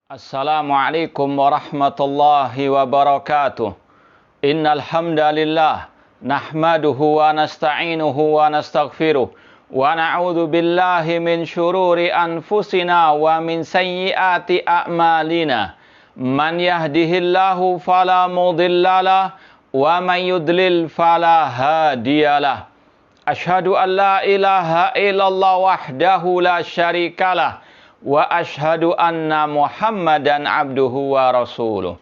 Assalamualaikum warahmatullahi wabarakatuh. Innal hamdalillah nahmaduhu wa nasta'inuhu wa nastaghfiruh wa na'udzu billahi min syururi anfusina wa min sayyiati a'malina. Man yahdihillahu fala mudhillalah wa man yudlil fala hadiyalah. Asyhadu an la ilaha illallah wahdahu la syarikalah wa asyhadu anna Muhammadan abduhu wa rasuluh.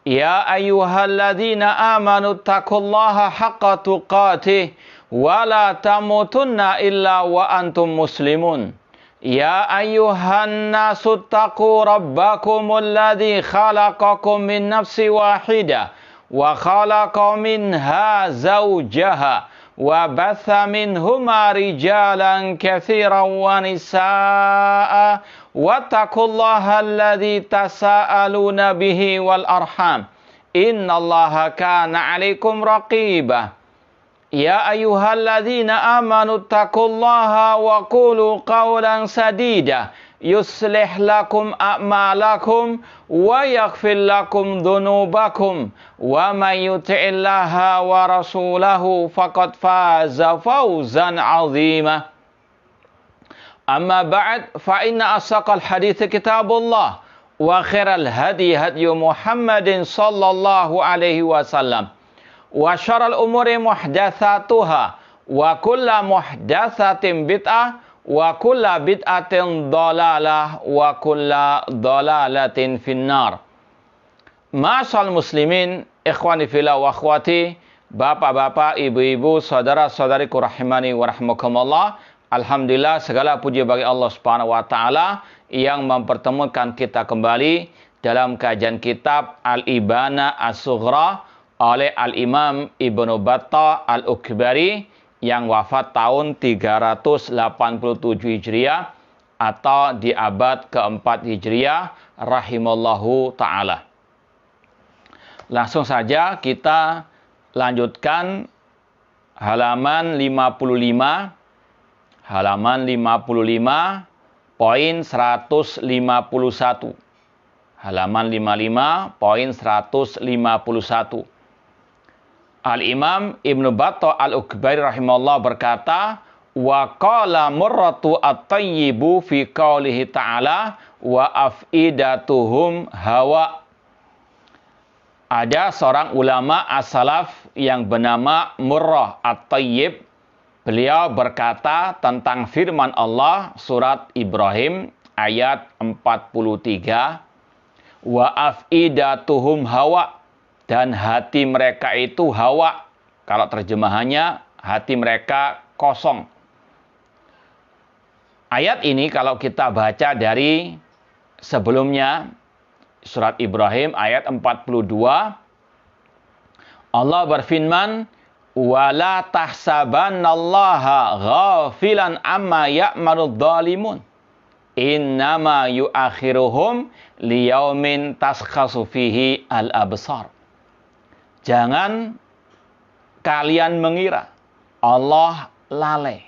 Ya ayyuhalladzina amanu taqullaha haqqa tuqatih wa la tamutunna illa wa antum muslimun. Ya ayyuhan nasu taqu rabbakumul ladzi khalaqakum min nafsin wahidah wa khalaqa minha zawjaha wa batha minhuma rijalan katsiran wa nisaa'a wattaqullaha alladzi tasaaluna bihi wal arham innallaha kana 'alaikum raqiba. Ya ayyuhalladzina amanu taqullaha wa qulu qawlan sadida yuslih lakum a'malakum wa yaghfir lakum dhunubakum wa may yuti'illaha wa rasulahu faqad faza fawzan 'azima. Amma ba'd, fa inna asaqal hadits kitabullah wa khairal hadi hadyu Muhammadin sallallahu alaihi wasallam wa syarrul umuri muhdatsatuha wa kullu muhdatsatin bid'ah wa kulla bid'atin dhalalah wa kulla dhalalatin finnar. Ma'asal muslimin, ikhwani fillah wa akhwati, bapak-bapak, ibu-ibu, saudara-saudariku rahimani wa rahmakumullah. Alhamdulillah, segala puji bagi Allah Subhanahu wa taala yang mempertemukan kita kembali dalam kajian kitab Al-Ibana As-Sughra oleh Al-Imam Ibnu Battah Al-Ukbari yang wafat tahun 387 Hijriah atau di abad keempat Hijriah rahimallahu ta'ala. Langsung saja kita lanjutkan halaman 55 poin 151. Halaman 55 poin 151. Al-Imam Ibnu Battah Al-Ukbari rahimahullah berkata, wa qala murratu at-tayyibu fi qaulihi ta'ala wa afidatuhum hawa. Ada seorang ulama as-salaf yang bernama Murrah at-Tayyib. Beliau berkata tentang firman Allah surat Ibrahim ayat 43, wa afidatuhum hawa. Dan hati mereka itu hawa. Kalau terjemahannya, hati mereka kosong. Ayat ini kalau kita baca dari sebelumnya, surat Ibrahim ayat 42, Allah berfirman, وَلَا تَحْسَبَنَّ اللَّهَ غَافِلًا عَمَّا يَعْمَلُ الظَّالِمُونَ إِنَّمَا يُؤَخِّرُهُمْ لِيَوْمٍ تَشْخَصُ فِيهِ الْأَبْصَارُ. Jangan kalian mengira Allah lalai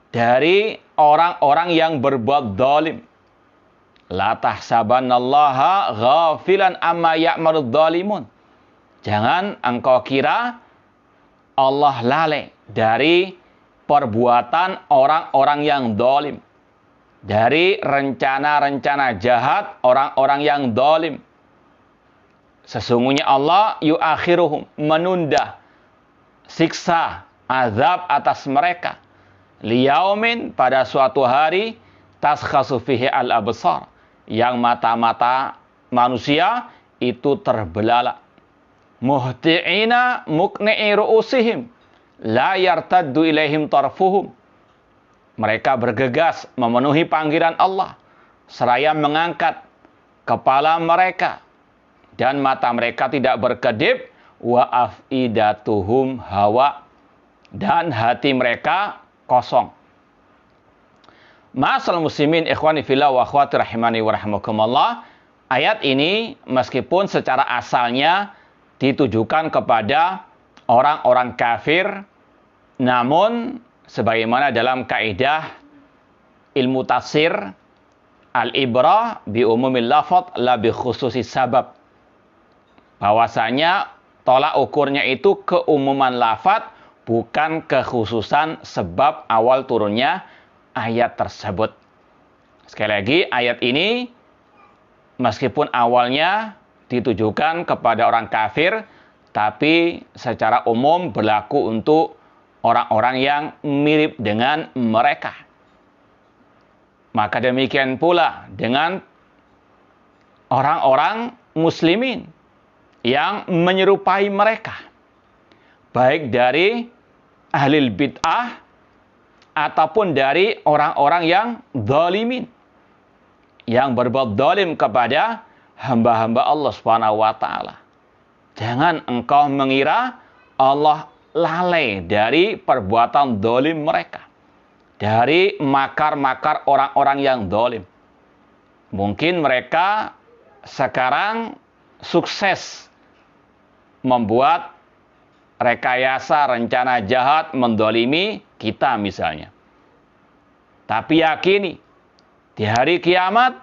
dari orang-orang yang berbuat zalim. La tahsabannallaha ghafilan amma ya'maludz zalimun. Jangan engkau kira Allah lalai dari perbuatan orang-orang yang zalim, dari rencana-rencana jahat orang-orang yang zalim. Sesungguhnya Allah yu'akhiruhum, menunda siksa azab atas mereka, liyaumin, pada suatu hari, taskhasu fihi al-absar, yang mata-mata manusia itu terbelalak. Muhti'ina mukni'i ru'usihim la yartaddu ilaihim tarfuhum. Mereka bergegas memenuhi panggilan Allah seraya mengangkat kepala mereka dan mata mereka tidak berkedip. Wa afidatuhum hawa, dan hati mereka kosong. Ma'asal muslimin, ikhwani fillah wa akhwati rahimani wa rahmakumullah. Ayat ini meskipun secara asalnya ditujukan kepada orang-orang kafir, namun sebagaimana dalam kaidah ilmu tafsir al-ibrah bi umumil lafadz la bi khususi sabab. Bahwasanya tolak ukurnya itu keumuman lafadz, bukan kekhususan sebab awal turunnya ayat tersebut. Sekali lagi, ayat ini meskipun awalnya ditujukan kepada orang kafir, tapi secara umum berlaku untuk orang-orang yang mirip dengan mereka. Maka demikian pula dengan orang-orang muslimin yang menyerupai mereka, baik dari ahli bid'ah ataupun dari orang-orang yang zalimin, yang berbuat zalim kepada hamba-hamba Allah Subhanahu wa taala. Jangan engkau mengira Allah lalai dari perbuatan zalim mereka, dari makar-makar orang-orang yang zalim. Mungkin mereka sekarang sukses membuat rekayasa rencana jahat mendolimi kita misalnya. Tapi yakini, di hari kiamat,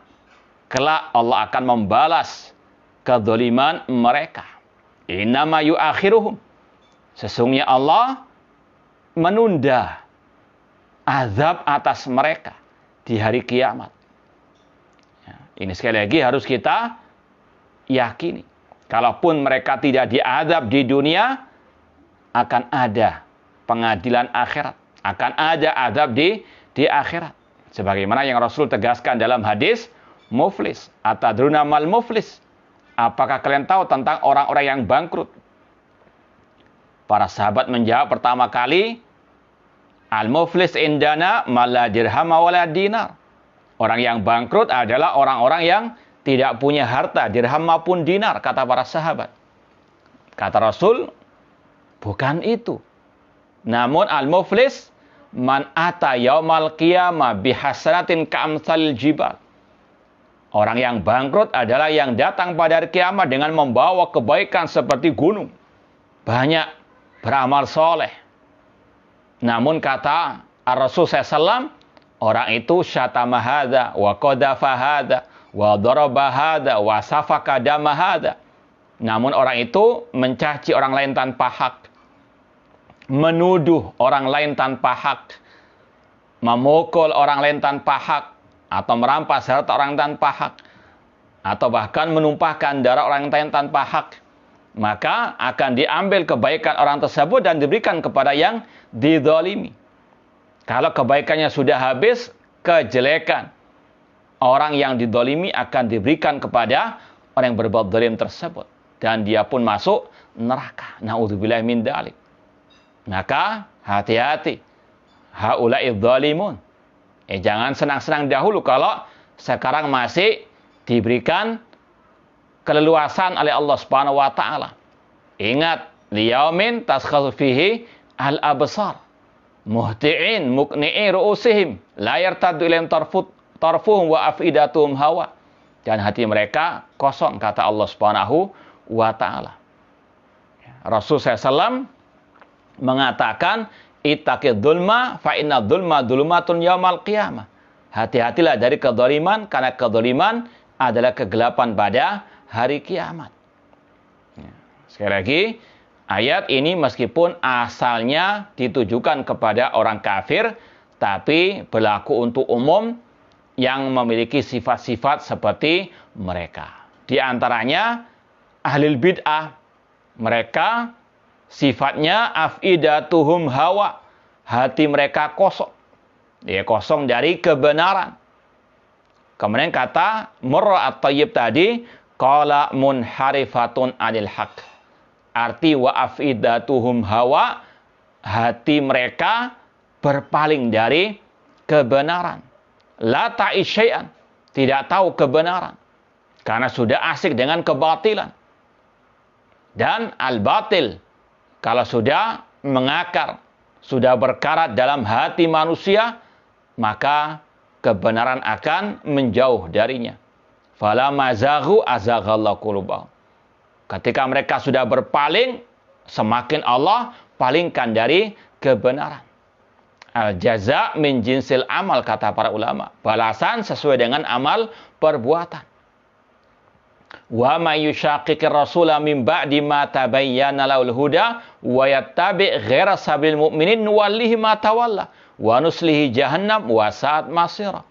kelak Allah akan membalas kedoliman mereka. Innama yu'akhiruhum. Sesungguhnya Allah menunda azab atas mereka di hari kiamat. Ya, ini sekali lagi harus kita yakini. Kalaupun mereka tidak diazab di dunia, akan ada pengadilan akhirat. Akan ada azab di akhirat. Sebagaimana yang Rasul tegaskan dalam hadis muflis. Atadruna mal muflis. Apakah kalian tahu tentang orang-orang yang bangkrut? Para sahabat menjawab pertama kali, al-muflis indana mala dirham wala dinar. Orang yang bangkrut adalah orang-orang yang tidak punya harta, dirham maupun dinar, kata para sahabat. Kata Rasul, bukan itu. Namun al-muflis man ata yaumal qiyamah bihasanatin ka'amsalil jibal. Orang yang bangkrut adalah yang datang pada hari kiamat dengan membawa kebaikan seperti gunung. Banyak beramal soleh. Namun kata Rasul SAW, orang itu syatama hadza wa qadhafa hadza wa daraba hadza wa safaka dama hadza. Namun orang itu mencaci orang lain tanpa hak, menuduh orang lain tanpa hak, memukul orang lain tanpa hak, atau merampas harta orang tanpa hak, atau bahkan menumpahkan darah orang lain tanpa hak, maka akan diambil kebaikan orang tersebut dan diberikan kepada yang dizalimi. Kalau kebaikannya sudah habis, kejelekan orang yang dizalimi akan diberikan kepada orang yang berbuat zalim tersebut, dan dia pun masuk neraka. Na'udzubillahi min dzalik. Maka hati-hati, haula'i dzalimun. Jangan senang-senang dahulu kalau sekarang masih diberikan keleluasan oleh Allah Subhanahu wa taala. Ingat, liyaumin taskhasu fihi al-absar muhti'in muqni'i ru'usihim la yartaddu ilaihim tarfuhum wa afidatuhum hawa. Dan hati mereka kosong, kata Allah Subhanahu wa taala. Rasul SAW mengatakan, ittaqid dzulma fa inna dzulma dzulumatun yaumal qiyamah. Hati-hatilah dari kedzaliman, karena kedzaliman adalah kegelapan pada hari kiamat. Sekali lagi, ayat ini meskipun asalnya ditujukan kepada orang kafir, tapi berlaku untuk umum yang memiliki sifat-sifat seperti mereka. Di antaranya ahlul bid'ah. Mereka sifatnya afidatuhum hawa. Hati mereka kosong. Dia kosong dari kebenaran. Kemudian kata Murrah at-Tayyib tadi, qala munharifatun anil haq. Arti wa afidatuhum hawa, hati mereka berpaling dari kebenaran. La ta'isyai'an, tidak tahu kebenaran, karena sudah asik dengan kebatilan. Dan al-batil, kalau sudah mengakar, sudah berkarat dalam hati manusia, maka kebenaran akan menjauh darinya. Fala mazaghu azaghallahu qulubahum. Ketika mereka sudah berpaling, semakin Allah palingkan dari kebenaran. Al-jaza min jinsil amal, kata para ulama. Balasan sesuai dengan amal perbuatan. Wa may yushaqiqir rasula min ba'di ma tabayyana lahul huda wa yattabi' ghaira sabilil mu'minin nuwallihi ma tawalla wa nuslihi jahannam wa sa'at masira.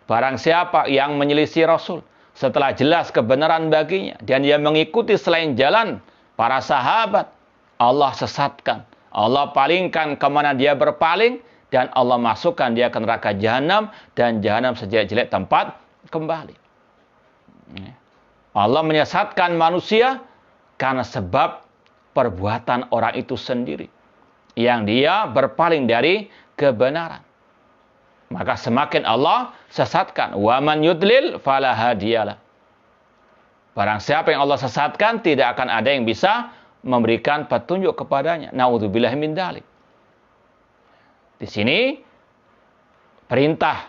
Barang siapa yang menyelisih Rasul setelah jelas kebenaran baginya dan dia mengikuti selain jalan para sahabat, Allah sesatkan, Allah palingkan kemana dia berpaling, dan Allah masukkan dia ke neraka jahanam, dan jahanam sejelek-jelek tempat kembali. Allah menyesatkan manusia karena sebab perbuatan orang itu sendiri, yang dia berpaling dari kebenaran. Maka semakin Allah sesatkan. Wa man yudlil fala hadiyalah. Barang siapa yang Allah sesatkan, tidak akan ada yang bisa memberikan petunjuk kepadanya. Na'udzubillahi min dzalik. Di sini perintah,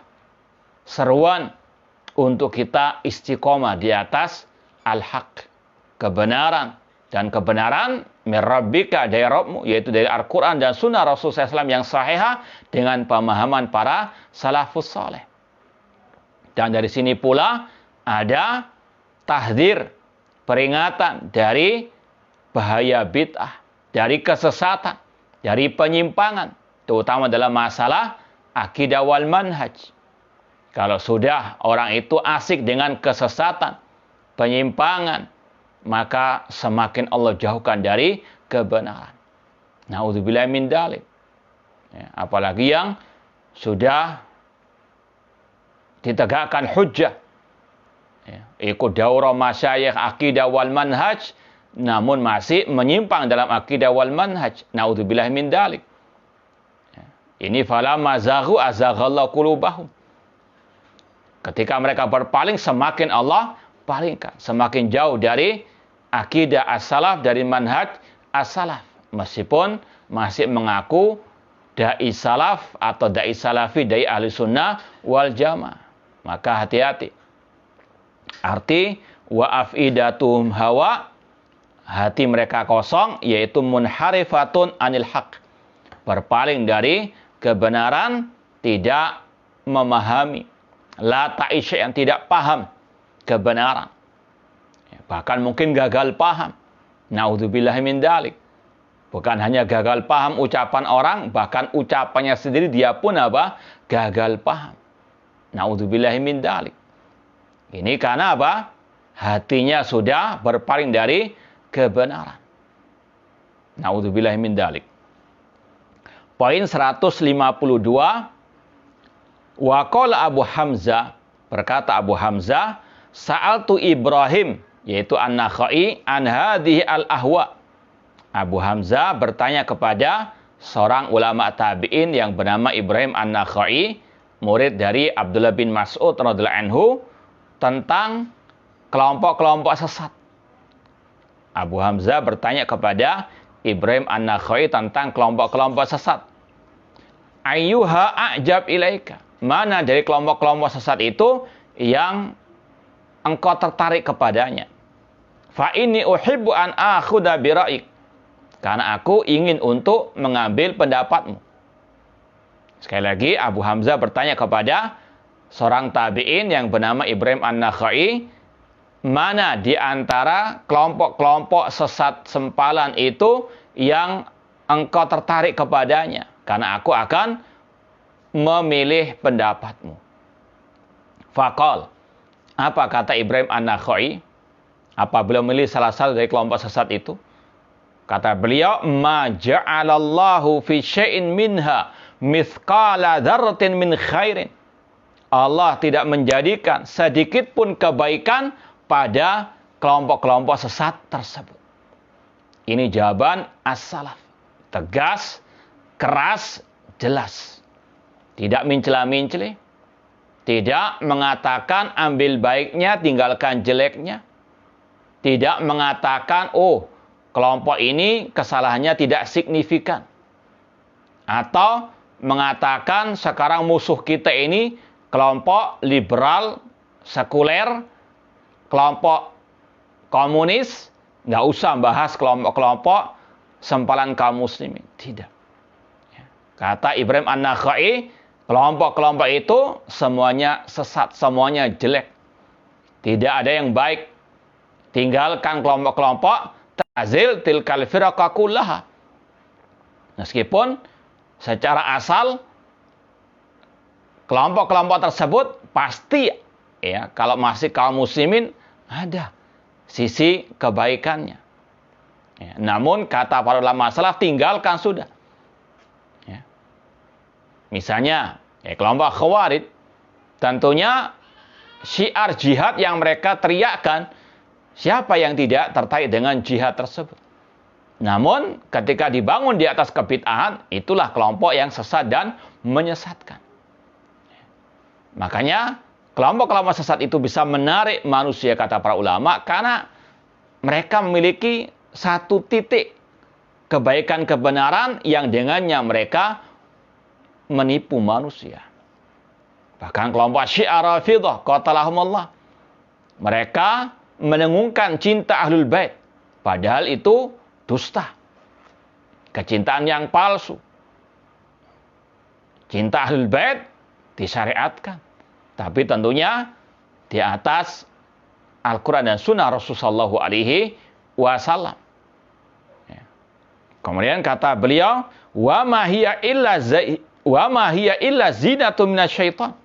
seruan untuk kita istiqomah di atas al-haq, kebenaran, dan kebenaran min rabbika, dari Rabbmu, yaitu dari Al-Quran dan Sunnah Rasulullah SAW yang sahihah dengan pemahaman para salafus saleh. Dan dari sini pula ada tahdzir, peringatan dari bahaya bid'ah, dari kesesatan, dari penyimpangan, terutama dalam masalah akidah wal manhaj. Kalau sudah orang itu asik dengan kesesatan, penyimpangan, maka semakin Allah jauhkan dari kebenaran. Na'udzubillahi min dzalik. Ya, apalagi yang sudah ditegakkan hujjah, ya, ikut daurah masyayikh akidah wal manhaj, namun masih menyimpang dalam akidah wal manhaj. Na'udzubillahi min dzalik. Ini falamma zaghu azaghallahu qulubahum. Ketika mereka berpaling, semakin Allah palingkan, semakin jauh dari akidah as-salaf, dari manhaj as-salaf, meskipun masih mengaku dai salaf atau dai salafi, dai ahli sunnah wal jamaah. Maka hati-hati. Arti wa afidatum hawa, hati mereka kosong, yaitu munharifatun anil haq, berpaling dari kebenaran, tidak memahami, la ta'isya, yang tidak paham kebenaran, bahkan mungkin gagal paham. Na'udzubillahi min dzalik. Bukan hanya gagal paham ucapan orang, bahkan ucapannya sendiri dia pun apa? Gagal paham. Na'udzubillahi min dzalik. Ini karena apa? Hatinya sudah berpaling dari kebenaran. Na'udzubillahi min dzalik. Poin 152. Wa qala Abu Hamzah, berkata Abu Hamzah, sa'altu Ibrahim, yaitu An-Nakhai, an hadhihi al-ahwa. Abu Hamzah bertanya kepada seorang ulama tabi'in yang bernama Ibrahim An-Nakhai, murid dari Abdullah bin Mas'ud radhiyallahu anhu, tentang kelompok-kelompok sesat. Abu Hamzah bertanya kepada Ibrahim An-Nakhai tentang kelompok-kelompok sesat. Ayyuha a'jab ilaika. Mana dari kelompok-kelompok sesat itu yang engkau tertarik kepadanya? Fa inni uhibbu an akhudha bi ra'ik. Karena aku ingin untuk mengambil pendapatmu. Sekali lagi Abu Hamzah bertanya kepada seorang tabi'in yang bernama Ibrahim An-Nakhai, mana di antara kelompok-kelompok sesat sempalan itu yang engkau tertarik kepadanya? Karena aku akan memilih pendapatmu. Faqal, apa kata Ibrahim An-Nakhai apabila memilih salah satu dari kelompok sesat itu? Kata beliau, ma ja'alallahu fi syai'in minha mithqala dzarratin min khairin. Allah tidak menjadikan sedikit pun kebaikan pada kelompok-kelompok sesat tersebut. Ini jawaban as-salaf. Tegas, keras, jelas. Tidak mencela-mencela, tidak mengatakan ambil baiknya, tinggalkan jeleknya. Tidak mengatakan, oh, kelompok ini kesalahannya tidak signifikan. Atau mengatakan sekarang musuh kita ini kelompok liberal, sekuler, kelompok komunis, nggak usah bahas kelompok-kelompok sempalan kaum muslimin. Tidak. Kata Ibrahim An-Nakhai, kelompok-kelompok itu semuanya sesat, semuanya jelek. Tidak ada yang baik. Tinggalkan kelompok-kelompok, ta'zil tilkal firqa kullaha. Meskipun secara asal kelompok-kelompok tersebut pasti ya kalau masih kaum muslimin ada sisi kebaikannya. Ya, namun kata para ulama salaf tinggalkan sudah. Ya. Misalnya kelompok Khawarij, tentunya syiar jihad yang mereka teriakkan, siapa yang tidak tertarik dengan jihad tersebut? Namun ketika dibangun di atas kebid'ahan, itulah kelompok yang sesat dan menyesatkan. Makanya kelompok-kelompok sesat itu bisa menarik manusia, kata para ulama, karena mereka memiliki satu titik kebaikan kebenaran yang dengannya mereka menipu manusia. Bahkan kelompok Syiah Rafidah, qatalahumullah, mereka menengungkan cinta Ahlul Bait, padahal itu dusta. Kecintaan yang palsu. Cinta Ahlul Bait disyariatkan, tapi tentunya di atas Al-Quran dan Sunnah Rasulullah SAW. Ya. Kemudian kata beliau, wa ma hiya illa zinatun minasyaitan.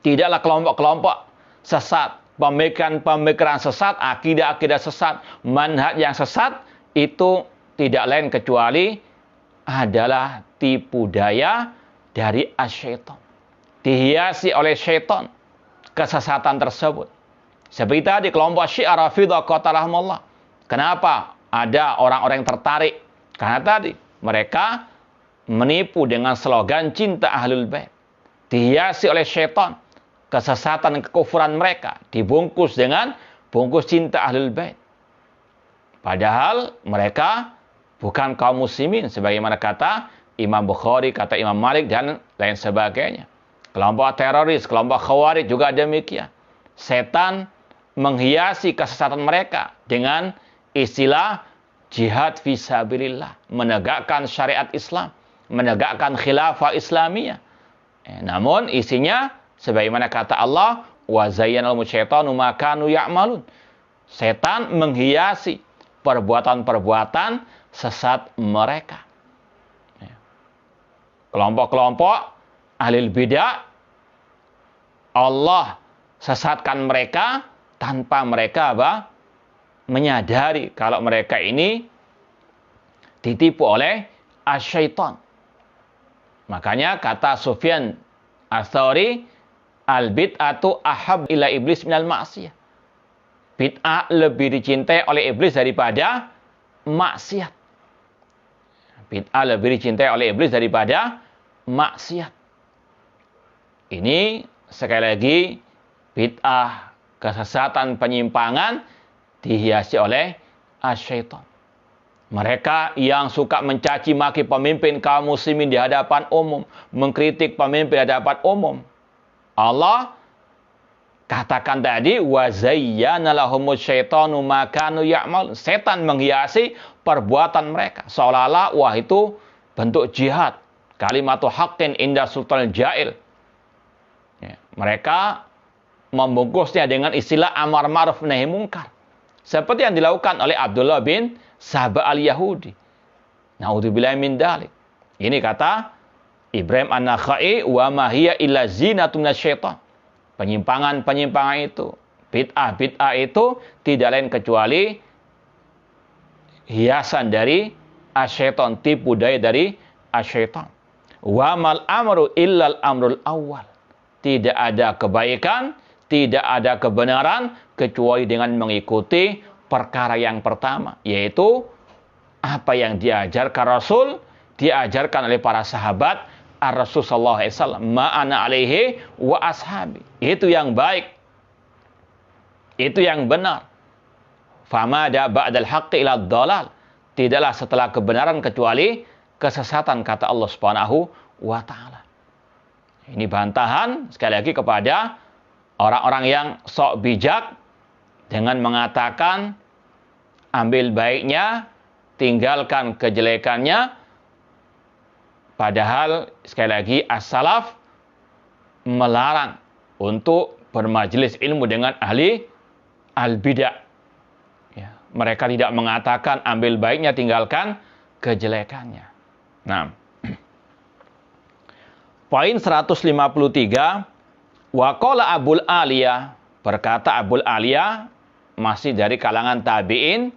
Tidaklah kelompok-kelompok sesat, pemikiran-pemikiran sesat, akidah-akidah sesat, manhaj yang sesat, itu tidak lain kecuali adalah tipu daya dari asyaitan. Dihiasi oleh syaitan kesesatan tersebut. Seperti tadi kelompok Syiah Rafidah qatalahumullah. Kenapa ada orang-orang yang tertarik? Karena tadi mereka menipu dengan slogan cinta Ahlul Bait. Dihiasi oleh syaitan kesesatan dan kekufuran mereka, dibungkus dengan bungkus cinta Ahlul Bait. Padahal mereka bukan kaum muslimin, sebagaimana kata Imam Bukhari, kata Imam Malik, dan lain sebagainya. Kelompok teroris, kelompok Khawarij juga demikian. Setan menghiasi kesesatan mereka dengan istilah jihad fisabilillah, menegakkan syariat Islam, menegakkan khilafah Islamiyah. Namun isinya sebagaimana kata Allah, wa zayyanal musyaitanu ma kanu ya'malun. Setan menghiasi perbuatan-perbuatan sesat mereka. Kelompok-kelompok ahli bidah, Allah sesatkan mereka tanpa mereka menyadari kalau mereka ini ditipu oleh asyaitan. Makanya kata Sufyan Ats-Tsauri, al-bid'atu ahab ila iblis minal ma'siyah. Bid'ah lebih dicintai oleh iblis daripada maksiat. Bid'ah lebih dicintai oleh iblis daripada maksiat. Ini sekali lagi bid'ah, kesesatan, penyimpangan dihiasi oleh asyaitan. Mereka yang suka mencaci maki pemimpin kaum muslimin di hadapan umum, mengkritik pemimpin di hadapan umum. Allah katakan tadi, wa zayyana lahumus syaitanu ma kanu ya'mal. Setan menghiasi perbuatan mereka seolah-olah wah itu bentuk jihad. Kalimatu haqqin inda sultanil jail. Ya, mereka membungkusnya dengan istilah amar ma'ruf nahi munkar. Seperti yang dilakukan oleh Abdullah bin Saba al-Yahudi. Naudzubillahi min dzalik. Ini kata Ibrahim An-Nakhai, wa ma hiya illa zinatun minasyaitan. Penyimpangan-penyimpangan itu, bid'ah-bid'ah itu tidak lain kecuali hiasan dari asyaitan, tipu daya dari asyaitan. Wa mal amru illal amrul awal. Tidak ada kebaikan, tidak ada kebenaran kecuali dengan mengikuti perkara yang pertama, yaitu apa yang diajarkan Rasul, diajarkan oleh para sahabat Ar-Rasul sallallahu alaihi wasallam, ma'ana alaihi wa ashabi. Itu yang baik. Itu yang benar. Famada ba'dal haqqi ila dhalal. Tidaklah setelah kebenaran kecuali kesesatan, kata Allah Subhanahu wa taala. Ini bantahan sekali lagi kepada orang-orang yang sok bijak dengan mengatakan ambil baiknya, tinggalkan kejelekannya, Padahal sekali lagi as-salaf melarang untuk bermajelis ilmu dengan ahli al-bidah. Ya, mereka tidak mengatakan ambil baiknya, tinggalkan kejelekannya. Nah, poin 153, waqala Abul Aliyah, berkata Abul Aliyah, masih dari kalangan tabi'in,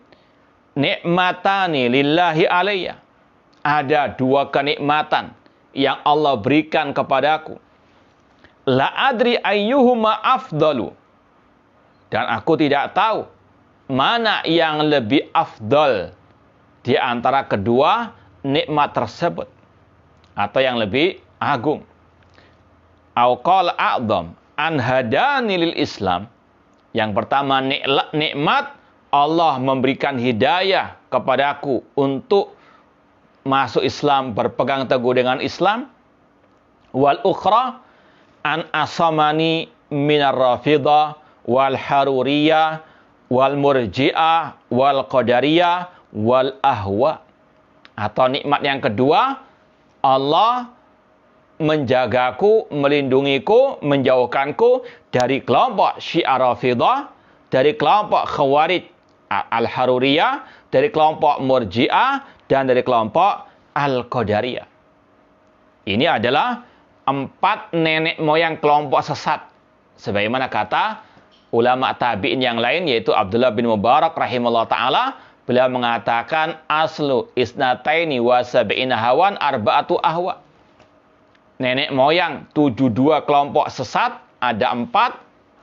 nikmatani lillahi alayya. Ada dua kenikmatan yang Allah berikan kepadaku. La adri ayyuhuma afdalu. Dan aku tidak tahu mana yang lebih afdal di antara kedua nikmat tersebut, atau yang lebih agung. Au qala a'dham an hadani lil Islam. Yang pertama, nikmat Allah memberikan hidayah kepadaku untuk masuk Islam, berpegang teguh dengan Islam. Wal ukhra an asamani minar rafidah wal haruriyah wal murji'ah wal qadariyah wal ahwa. Atau nikmat yang kedua, Allah menjagaku, melindungiku, menjauhkanku dari kelompok Syiah Rafidah, dari kelompok Khawarij Al-Haruriyah, dari kelompok Murji'ah, dan dari kelompok Al-Qadariyah. Ini adalah 4 nenek moyang kelompok sesat. Sebagaimana kata ulama tabi'in yang lain, yaitu Abdullah bin Mubarak rahimahullah ta'ala, beliau mengatakan, aslu isnataini wa sab'ina hawan arba'atu ahwa. Nenek moyang 72 kelompok sesat, ada 4,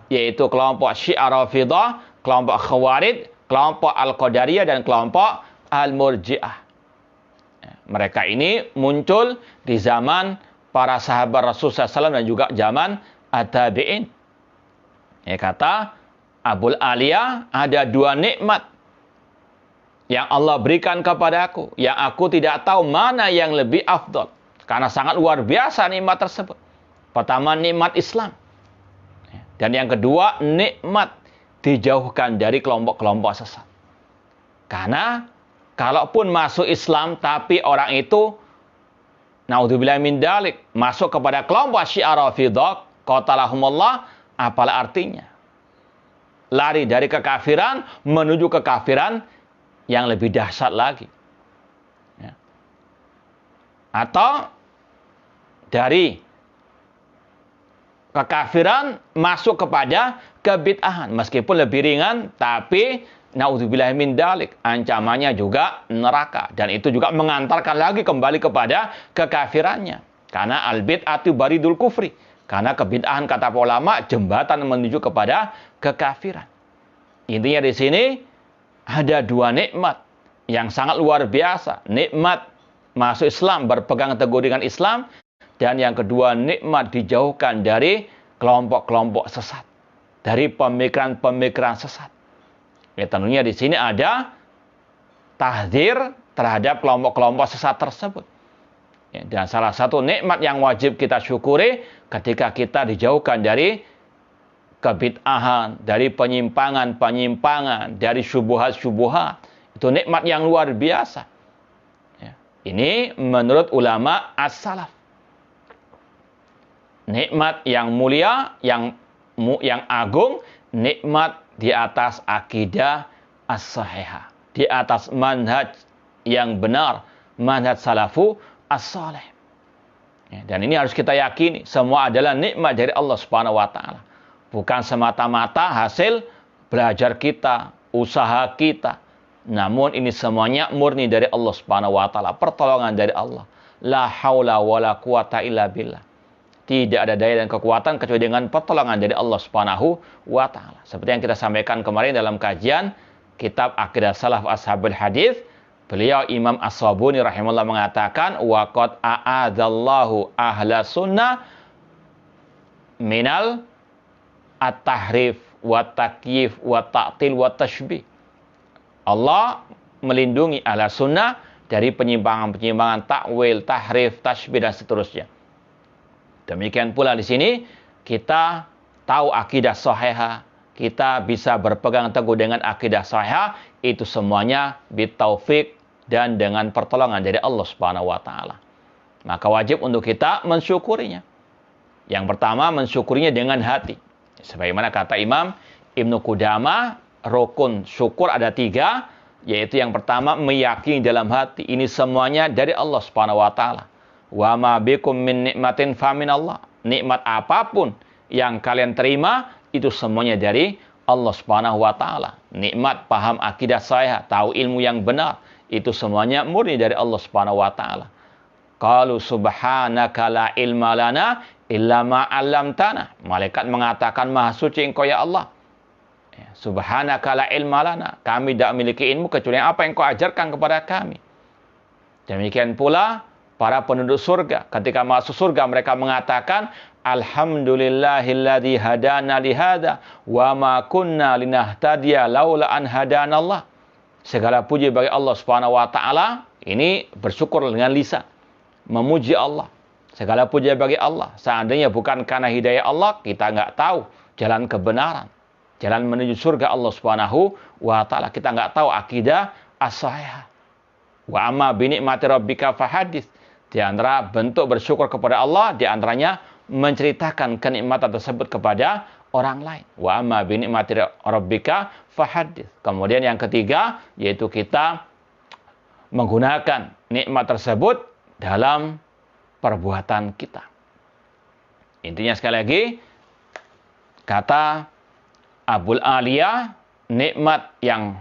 yaitu kelompok Syiah Rafidah, kelompok Khawarij, kelompok Al-Qadariyah, dan kelompok Al-Murji'ah. Mereka ini muncul di zaman para sahabat Rasulullah SAW dan juga zaman at-tabi'in. Ya, kata Abul Aliyah, ada 2 nikmat yang Allah berikan kepadaku, yang aku tidak tahu mana yang lebih afdal. Karena sangat luar biasa nikmat tersebut. Pertama, nikmat Islam. Dan yang kedua, nikmat dijauhkan dari kelompok-kelompok sesat. Karena kalaupun masuk Islam, tapi orang itu, naudzubillah min dalik, masuk kepada kelompok Syiah Rafidah, qatalahumullah, apalah artinya? Lari dari kekafiran menuju kekafiran yang lebih dahsyat lagi. Ya. Atau dari kekafiran masuk kepada kebid'ahan, meskipun lebih ringan, tapi naudzubillah min dalik, ancamannya juga neraka, dan itu juga mengantarkan lagi kembali kepada kekafirannya. Karena al-bid'atu baridul kufri, karena kebid'ahan, kata ulama, jembatan menuju kepada kekafiran. Intinya di sini ada 2 nikmat yang sangat luar biasa. Nikmat masuk Islam, berpegang teguh dengan Islam, dan yang kedua, nikmat dijauhkan dari kelompok-kelompok sesat, dari pemikiran-pemikiran sesat. Ya, tentunya di sini ada tahdzir terhadap kelompok-kelompok sesat tersebut. Ya, dan salah satu nikmat yang wajib kita syukuri ketika kita dijauhkan dari kebid'ahan, dari penyimpangan-penyimpangan, dari syubhat-syubhat. Itu nikmat yang luar biasa. Ya, ini menurut ulama as-salaf. Nikmat yang mulia, yang agung, nikmat di atas akidah as-sahihah, di atas manhaj yang benar, manhaj salafu as-salih. Ya, dan ini harus kita yakini, semua adalah nikmat dari Allah Subhanahu wa taala. Bukan semata-mata hasil belajar kita, usaha kita. Namun ini semuanya murni dari Allah Subhanahu wa taala, pertolongan dari Allah. La haula wala quwata illa billah. Tidak ada daya dan kekuatan kecuali dengan pertolongan dari Allah Subhanahu wa taala. Seperti yang kita sampaikan kemarin dalam kajian kitab Aqidah Salaf Ashabul Hadis, beliau Imam As-Sabuni rahimahullah mengatakan, wa qad a'adzallahu ahla sunnah minal at-tahrif wa takyif wa ta'til wa tashbih. Allah melindungi ahla sunnah dari penyimpangan-penyimpangan takwil, tahrif, tashbih, dan seterusnya. Demikian pula di sini kita tahu akidah sahihah, kita bisa berpegang teguh dengan akidah sahihah, itu semuanya bitaufik dan dengan pertolongan dari Allah Subhanahu wa taala. Maka wajib untuk kita mensyukurinya. Yang pertama, mensyukurinya dengan hati. Sebagaimana kata Imam Ibnu Qudamah, rukun syukur ada 3, yaitu yang pertama, meyakini dalam hati. Ini semuanya dari Allah Subhanahu wa Ta'ala. Wa ma bikum min nikmatin famin Allah. Nikmat apapun yang kalian terima, itu semuanya dari Allah Subhanahu wa Ta'ala. Nikmat paham akidah saya, tahu ilmu yang benar, itu semuanya murni dari Allah Subhanahu wa Ta'ala. Qalu subhanaka la ilma lana illa ma 'allamtana. Malaikat mengatakan, maha suci engkau ya Allah. Subhanaka la ilma lana. Kami tidak memiliki ilmu kecuali apa yang kau ajarkan kepada kami. Demikian pula para penduduk surga. Ketika masuk surga mereka mengatakan, alhamdulillahilladzi hadana lihada wa ma kunna linahtadiya laula an hadanallah. Segala puji bagi Allah Subhanahu wa Ta'ala. Ini bersyukur dengan lisan, memuji Allah. Segala puji bagi Allah. Seandainya bukan karena hidayah Allah, kita nggak tahu jalan kebenaran, jalan menuju surga Allah Subhanahu wa Ta'ala. Kita nggak tahu akidah as-sahihah. Wa amma bi ni'mati rabbika fahadits. Di antara bentuk bersyukur kepada Allah, di antaranya menceritakan kenikmatan tersebut kepada orang lain. Wa amma bi ni'mati rabbika fahadits. Kemudian yang ketiga, yaitu kita menggunakan nikmat tersebut dalam perbuatan kita. Intinya sekali lagi, kata Abul Aliyah, nikmat yang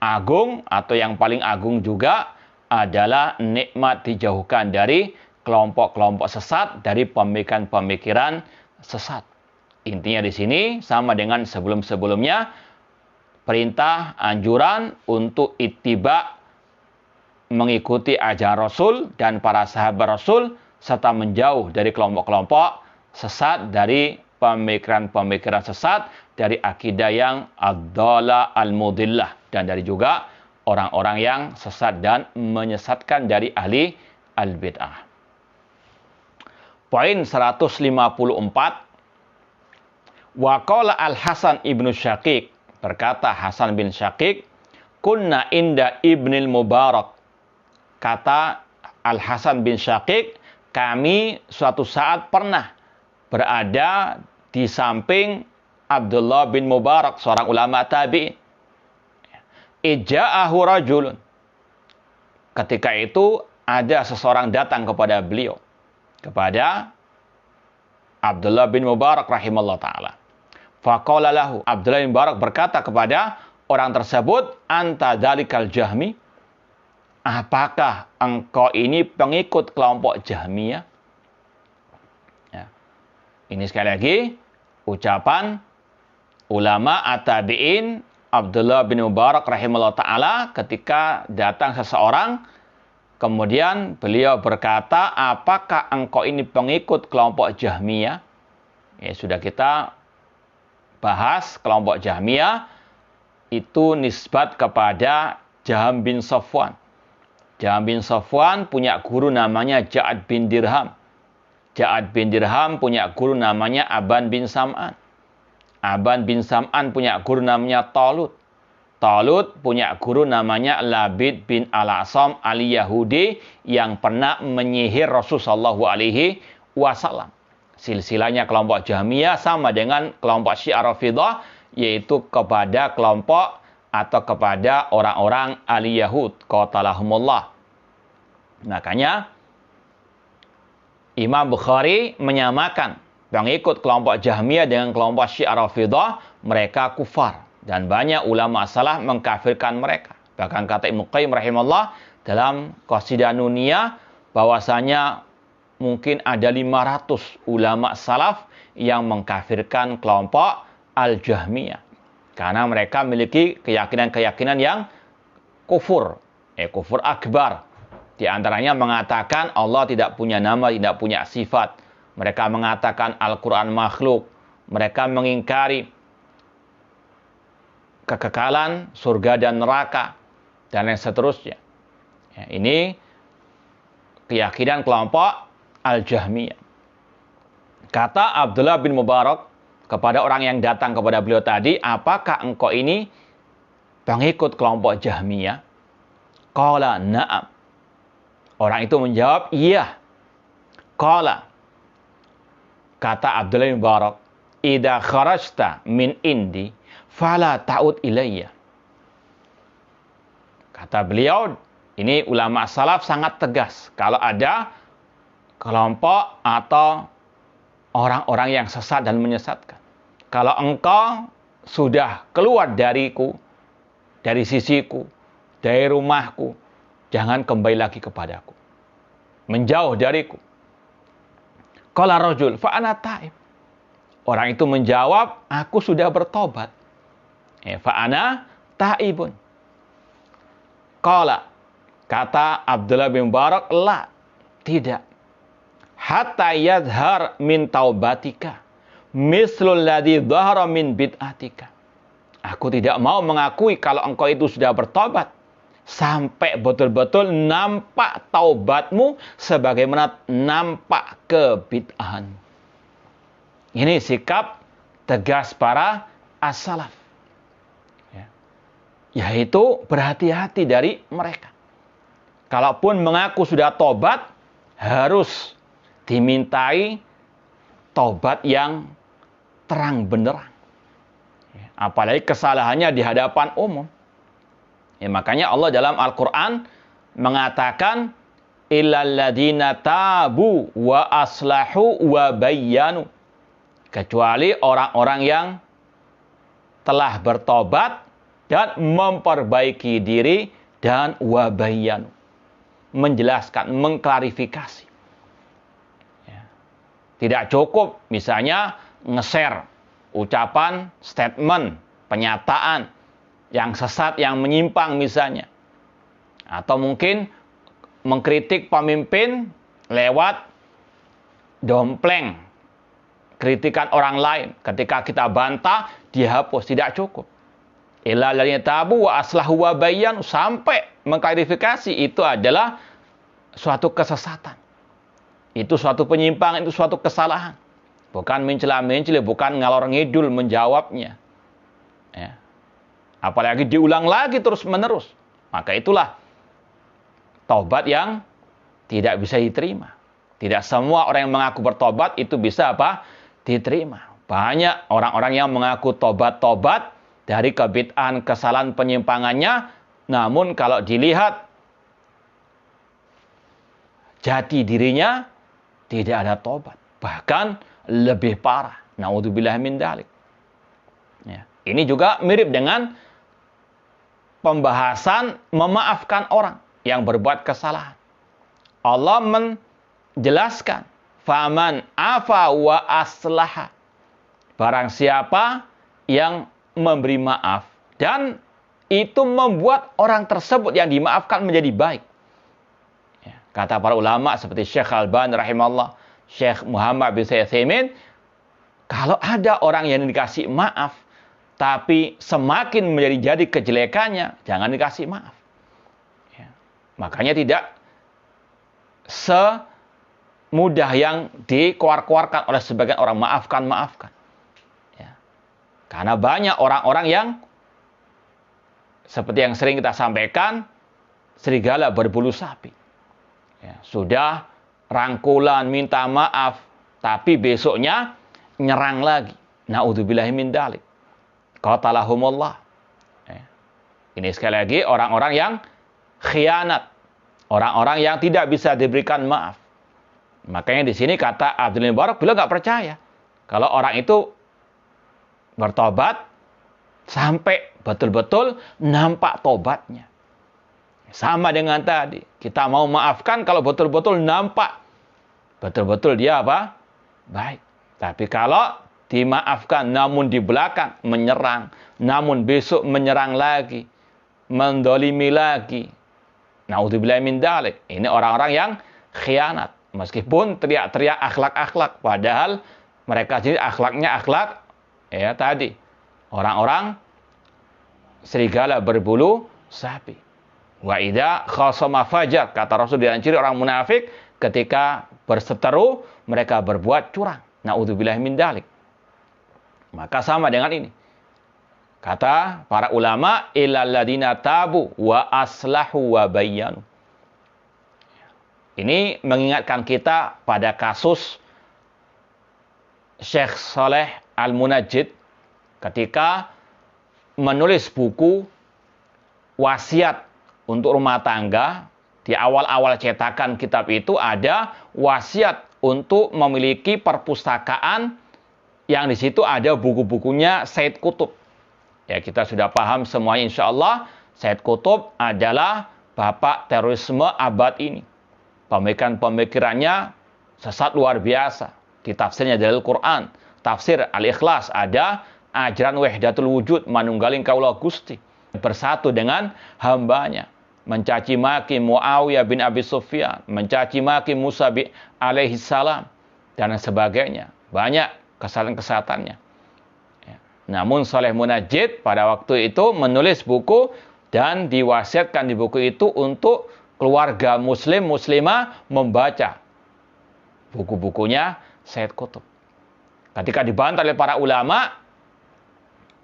agung atau yang paling agung juga adalah nikmat dijauhkan dari kelompok-kelompok sesat, dari pemikiran-pemikiran sesat. Intinya di sini sama dengan sebelum-sebelumnya, perintah, anjuran untuk ittiba, mengikuti ajaran Rasul dan para sahabat Rasul, serta menjauh dari kelompok-kelompok sesat, dari pemikiran-pemikiran sesat, dari akidah yang ad-dhala al-mudillah, dan dari juga orang-orang yang sesat dan menyesatkan dari ahli al-bid'ah. Poin 154. Wa qala Al-Hasan ibnu Syaqiq, berkata Hasan bin Syaqiq, kunna inda Ibnil Mubarak. Kata Al-Hasan bin Syaqiq, kami suatu saat pernah berada di samping Abdullah bin Mubarak, seorang ulama tabi'in. Ija'ahu rajulun. Ketika itu ada seseorang datang kepada beliau, kepada Abdullah bin Mubarak rahimahullah ta'ala. Faqala lahu, Abdullah bin Mubarak berkata kepada orang tersebut, anta dalikal Jahmi, apakah engkau ini pengikut kelompok Jahmiyah? Ya. Ini sekali lagi ucapan ulama at-tabi'in Abdullah bin Mubarak rahimahullah ta'ala ketika datang seseorang, kemudian beliau berkata, apakah engkau ini pengikut kelompok Jahmiyah? Ya, sudah kita bahas kelompok Jahmiyah itu nisbat kepada Jaham bin Safwan. Jaham bin Safwan punya guru namanya Ja'ad bin Dirham. Ja'ad bin Dirham punya guru namanya Aban bin Sam'an. Aban bin Sam'an punya guru namanya Talut. Talut punya guru namanya Labid bin Al-Asam al-Yahudi yang pernah menyihir Rasulullah SAW. Silsilahnya kelompok Jahmiyah sama dengan kelompok Syiah Rafidah, yaitu kepada kelompok atau kepada orang-orang al-Yahud qatalahumullah. Makanya Imam Bukhari menyamakan pengikut kelompok Jahmiyah dengan kelompok Syiah Rafidah, mereka kufar. Dan banyak ulama salaf mengkafirkan mereka. Bahkan kata Ibnu Qayyim rahimahullah dalam Qasidah Nuniyah, bahwasanya mungkin ada 500 ulama salaf yang mengkafirkan kelompok Al-Jahmiyah. Karena mereka memiliki keyakinan-keyakinan yang kufur. Kufur akbar. Di antaranya mengatakan Allah tidak punya nama, tidak punya sifat. Mereka mengatakan Al-Quran makhluk. Mereka mengingkari kekekalan surga dan neraka, dan lain seterusnya. Ya, ini keyakinan kelompok Al-Jahmiyah. Kata Abdullah bin Mubarak kepada orang yang datang kepada beliau tadi, apakah engkau ini pengikut kelompok Jahmiyah? Qala na'am. Orang itu menjawab, iya, Qala, kata Abdullah bin Mubarak, idza kharajta min indi fala ta'ud ilayya. Kata beliau, ini ulama salaf sangat tegas. Kalau ada kelompok atau orang-orang yang sesat dan menyesatkan, kalau engkau sudah keluar dariku, dari sisiku, dari rumahku, jangan kembali lagi kepadaku. Menjauh dariku. Qala rajul fa ana taib. Orang itu menjawab, aku sudah bertobat. Fa ana taibun. Qala, kata Abdullah bin Mubarak, la, tidak. Hatta yadhar min taubatika mislul ladzi dhahara min bid'atika. Aku tidak mau mengakui kalau engkau itu sudah bertobat sampai betul-betul nampak taubatmu sebagaimana nampak kebid'ahanmu. Ini sikap tegas para as-salaf. Ya. Yaitu berhati-hati dari mereka. Kalaupun mengaku sudah tobat, harus dimintai tobat yang terang benderang. Apalagi kesalahannya di hadapan umum. Ya, makanya Allah dalam Al-Quran mengatakan, illal ladzina tabu wa aslahu wa bayyanu. Kecuali orang-orang yang telah bertobat dan memperbaiki diri dan wa bayyanu. Menjelaskan, mengklarifikasi. Ya. Tidak cukup misalnya nge-share ucapan, statement, penyataan yang sesat, yang menyimpang misalnya. Atau mungkin mengkritik pemimpin lewat dompleng, kritikan orang lain. Ketika kita bantah, dihapus. Tidak cukup. Illal ladzina tabu wa aslahu wa bayyanu, sampai mengklarifikasi, itu adalah suatu kesesatan. Itu suatu penyimpangan, itu suatu kesalahan. Bukan mencela-mencela, bukan ngalor ngidul menjawabnya. Ya. Apalagi diulang lagi terus-menerus. Maka itulah taubat yang tidak bisa diterima. Tidak semua orang yang mengaku bertobat itu bisa apa? Diterima. Banyak orang-orang yang mengaku tobat-tobat dari kebid'ahan, kesalahan, penyimpangannya. Namun kalau dilihat jati dirinya, tidak ada tobat. Bahkan lebih parah. Na'udzubillah min dzalik. Ya. Ini juga mirip dengan pembahasan memaafkan orang yang berbuat kesalahan. Allah menjelaskan, faman afa wa aslaha. Barang siapa yang memberi maaf dan itu membuat orang tersebut yang dimaafkan menjadi baik. Ya. Kata para ulama seperti Syekh Al-Albani rahimahullah, Syekh Muhammad bin Utsaimin, kalau ada orang yang dikasih maaf, tapi semakin menjadi kejelekannya, jangan dikasih maaf. Ya. Makanya tidak semudah yang dikeluarkan oleh sebagian orang, maafkan. Ya. Karena banyak orang-orang yang seperti yang sering kita sampaikan, serigala berbulu sapi. Ya. Sudah rangkulan, minta maaf, tapi besoknya nyerang lagi. Na'udzubillahi min dzalik. Qatalahumullah. Ini sekali lagi orang-orang yang khianat. Orang-orang yang tidak bisa diberikan maaf. Makanya di sini kata Abdullah bin Mubarak, beliau nggak percaya kalau orang itu bertobat sampai betul-betul nampak tobatnya. Sama dengan tadi, kita mau maafkan kalau betul-betul nampak betul-betul dia apa? Baik. Tapi kalau dimaafkan namun di belakang menyerang, namun besok menyerang lagi, mendolimi lagi. Na'udzubillah min dzalik. Ini orang-orang yang khianat. Meskipun teriak-teriak akhlak-akhlak, padahal mereka sendiri akhlaknya akhlak ya tadi. Orang-orang serigala berbulu sapi. Wa idza khasama fajar, kata Rasul, dianciri orang munafik ketika berseteru mereka berbuat curang. Na'udzubillah min dzalik. Maka sama dengan ini. Kata para ulama, illal ladzina tabu wa aslahu wa bayyanu. Ini mengingatkan kita pada kasus Syekh Saleh Al-Munajjid ketika menulis buku wasiat untuk rumah tangga. Di awal-awal cetakan kitab itu ada wasiat untuk memiliki perpustakaan yang di situ ada buku-bukunya Said Qutb. Ya, kita sudah paham semuanya insya Allah. Said Qutb adalah bapak terorisme abad ini. Pemikiran-pemikirannya sesat luar biasa. Di tafsirnya dari Al-Quran, tafsir Al-Ikhlas ada ajaran wahdatul wujud, manunggaling kaulah Gusti, bersatu dengan hambanya. Mencaci maki Muawiyah bin Abi Sufyan, mencaci maki Musa alaihi salam, dan sebagainya. Banyak kesalahan-kesalannya. Ya. Namun Saleh Munajjid pada waktu itu menulis buku dan diwasiatkan di buku itu untuk keluarga muslim muslimah membaca buku-bukunya Said Qutb. Ketika dibantah oleh para ulama,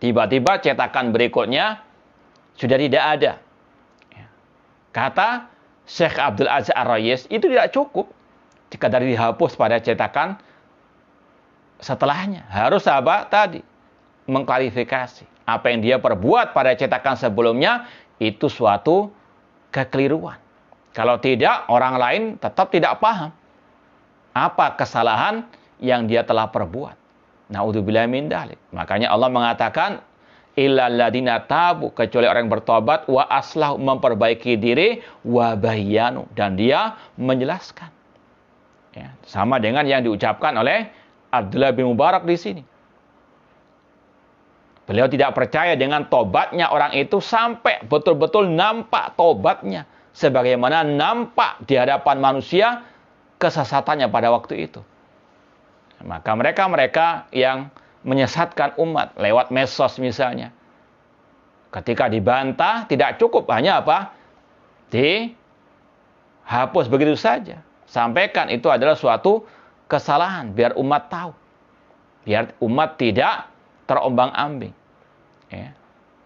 tiba-tiba cetakan berikutnya sudah tidak ada. Kata Syekh Abdul Aziz Ar-Rayis, itu tidak cukup jika dari dihapus pada cetakan setelahnya. Harus apa? Tadi mengklarifikasi apa yang dia perbuat pada cetakan sebelumnya itu suatu kekeliruan. Kalau tidak, orang lain tetap tidak paham apa kesalahan yang dia telah perbuat. Na'udzubillahi min dzalik. Makanya Allah mengatakan illal ladina tabu, kecuali orang yang bertobat, wa aslahu, memperbaiki diri, wa bayyanu, dan dia menjelaskan. Ya, sama dengan yang diucapkan oleh Abdullah bin Mubarak di sini. Beliau tidak percaya dengan tobatnya orang itu sampai betul-betul nampak tobatnya, sebagaimana nampak di hadapan manusia kesesatannya pada waktu itu. Maka mereka yang menyesatkan umat lewat medsos misalnya, ketika dibantah tidak cukup hanya apa? Dihapus begitu saja. Sampaikan itu adalah suatu kesalahan biar umat tahu. Biar umat tidak terombang-ambing. Ya.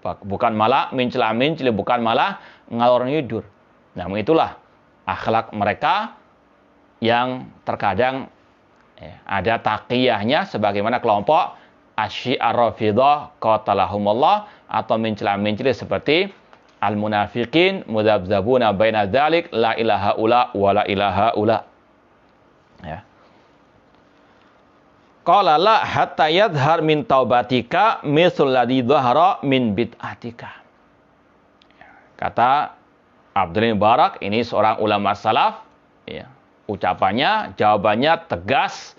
Bukan malah mencela-mencela, bukan malah ngalor ngidur. Namun itulah akhlak mereka yang terkadang ada taqiyahnya sebagaimana kelompok Asy-Syi'ar Rafidhah qatalahumullah, atau mencela-mencela seperti al-munafiqin mudzabzabuna baina dzalik la ilaha ula wa la ilaha ula. Ya. Qala la hatta yadhhar min taubatika mithl ladzi dhahara min bid'atika. Kata Abdul Mubarak, ini seorang ulama salaf, ya. Ucapannya, jawabannya tegas,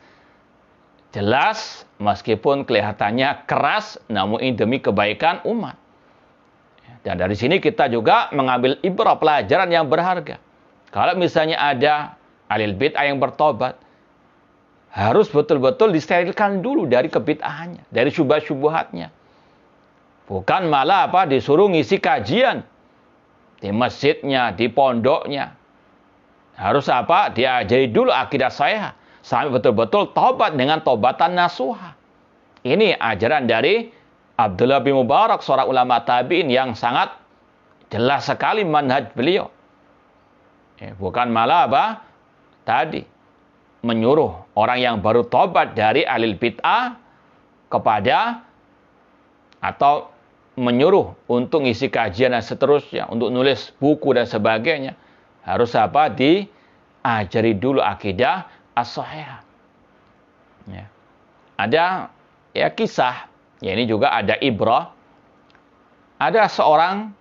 jelas, meskipun kelihatannya keras, namun ini demi kebaikan umat. Dan dari sini kita juga mengambil ibrah, pelajaran yang berharga. Kalau misalnya ada ahli bid'ah yang bertobat, harus betul-betul disterilkan dulu dari kebid'ahannya, dari syubhat-syubhatnya. Bukan malah disuruh ngisi kajian di masjidnya, di pondoknya. Harus diajari dulu akidah saya sampai betul-betul tobat dengan tobatan nasuha. Ini ajaran dari Abdullah bin Mubarak, seorang ulama tabi'in yang sangat jelas sekali manhaj beliau. Bukan malah tadi menyuruh orang yang baru tobat dari ahli bid'ah kepada, atau menyuruh untuk ngisi kajian dan seterusnya, untuk nulis buku dan sebagainya. Harus diajari dulu akidah as-sahihah. Ya. Ada kisah, ini juga ada ibrah. Ada seorang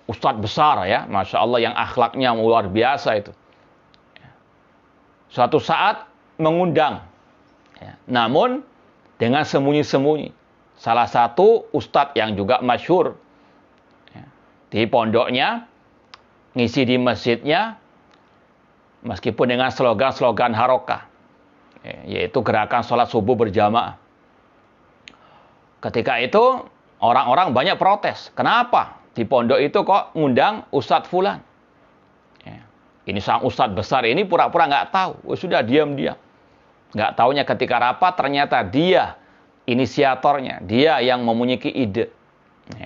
ustadz besar, ya, Masya Allah, yang akhlaknya luar biasa itu. Ya. Suatu saat mengundang, ya, namun dengan sembunyi-sembunyi. Salah satu ustadz yang juga masyhur, ya, di pondoknya, ngisi di masjidnya, meskipun dengan slogan-slogan harokah, yaitu gerakan sholat subuh berjamaah. Ketika itu orang-orang banyak protes. Kenapa di pondok itu kok ngundang Ustadz Fulan? Ini sang Ustadz besar ini pura-pura nggak tahu. Sudah diam-diam. Nggak taunya ketika rapat ternyata dia inisiatornya, dia yang memiliki ide.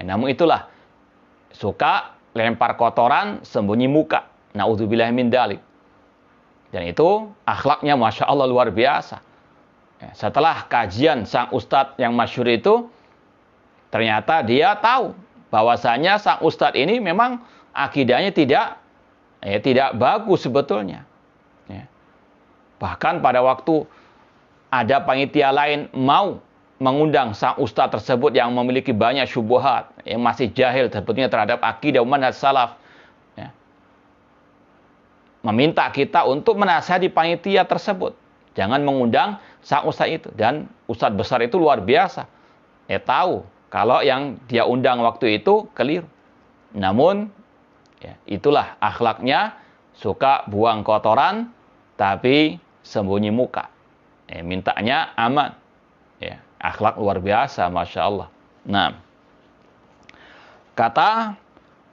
Namun itulah, suka lempar kotoran, sembunyi muka. Na'udzubillahi min dzalik. Dan itu akhlaknya Masya Allah luar biasa. Setelah kajian sang ustadz yang masyhur itu, ternyata dia tahu bahwasanya sang ustadz ini memang akidahnya tidak bagus sebetulnya. Bahkan pada waktu ada panitia lain mau mengundang sang ustadz tersebut yang memiliki banyak syubhat, yang masih jahil sebetulnya terhadap akidah manhaj salaf, meminta kita untuk menasihati panitia tersebut. Jangan mengundang sang ustadz itu. Dan ustadz besar itu luar biasa. Tahu kalau yang dia undang waktu itu keliru. Namun, itulah akhlaknya, suka buang kotoran, tapi sembunyi muka. Mintanya aman. Akhlak luar biasa, Masya Allah. Nah, kata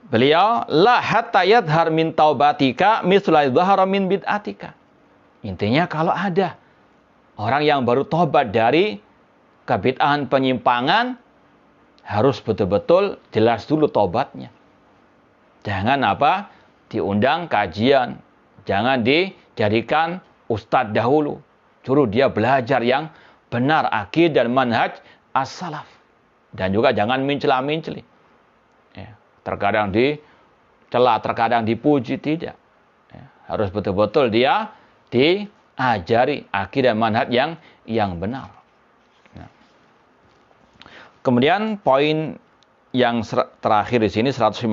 beliau, la hatta yadhar min taubatika misla dhahara min bid'atika. Intinya kalau ada orang yang baru tobat dari kebid'ahan penyimpangan, harus betul-betul jelas dulu tobatnya. Jangan diundang kajian, jangan dijadikan ustadz dahulu. Suruh dia belajar yang benar akidah dan manhaj as-salaf. Dan juga jangan mencela-menceli. Terkadang dicela, terkadang dipuji, tidak. Harus betul-betul dia diajari akidah manhaj yang benar. Kemudian poin yang terakhir di sini 155,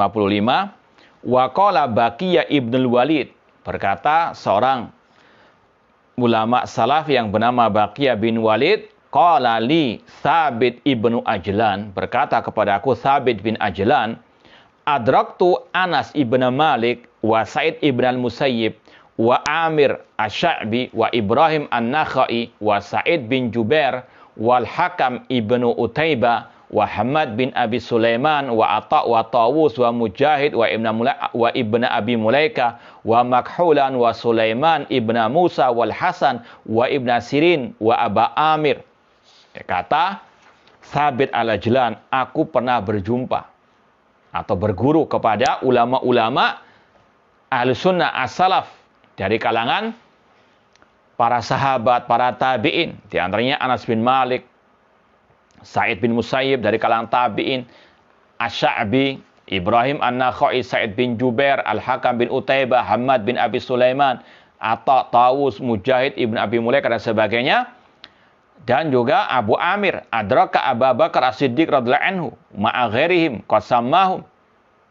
wa qala Baqiyah ibnul Walid, berkata seorang ulama salaf yang bernama Baqiyah bin Walid, qala li Thabit ibnu Ajlan, berkata kepada aku Thabit bin Ajlan, adraktu Anas ibn Malik wa Sa'id ibn al-Musayyib wa Amir Asy-Sya'bi wa Ibrahim an-Nakhai wa Sa'id bin Jubair wal Hakam ibnu Utaibah wa Hamad bin Abi Sulaiman wa Atha wa Tawus wa Mujahid wa Ibn Abi Mulaika wa Makhulan wa Sulaiman ibn Musa wal Hasan wa Ibn Sirin wa Aba Amir. Kata Thabit al-Ajlan, aku pernah berjumpa atau berguru kepada ulama-ulama Ahlussunnah as-Salaf dari kalangan para sahabat, para tabi'in, di antaranya Anas bin Malik, Sa'id bin Musayyib dari kalangan tabi'in, Asy-Sya'bi, Ibrahim an-Nakhai, Sa'id bin Jubair, Al-Hakam bin Utaibah, Hamad bin Abi Sulaiman, Atha, Tawus, Mujahid, Ibn Abi Mulaika dan sebagainya. Dan juga Abu Amir, adraka Abu Bakar As-Siddiq radhiyallahu anhu, ma'a ghairihim qasammahum.